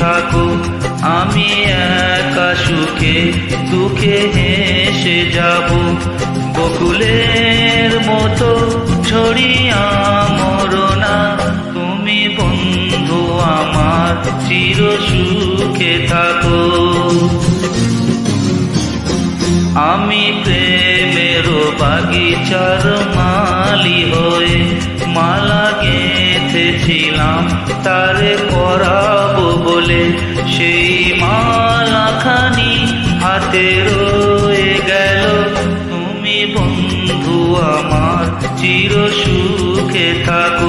থাকো। আমি একা সুখে দুঃখে হেসে যাব, বকুলের মতো ছড়িয়া মরনা। তুমি বন্ধু আমার চির সুখে থাকো। আমি প্রেমের বাগিচার মালি হয়ে মালা গেঁথেছিলাম তারে পরাবো বলে। সেই মালাখানি হাতে রয়ে গেল, তুমি বন্ধু আমার চির সুখে থাকো।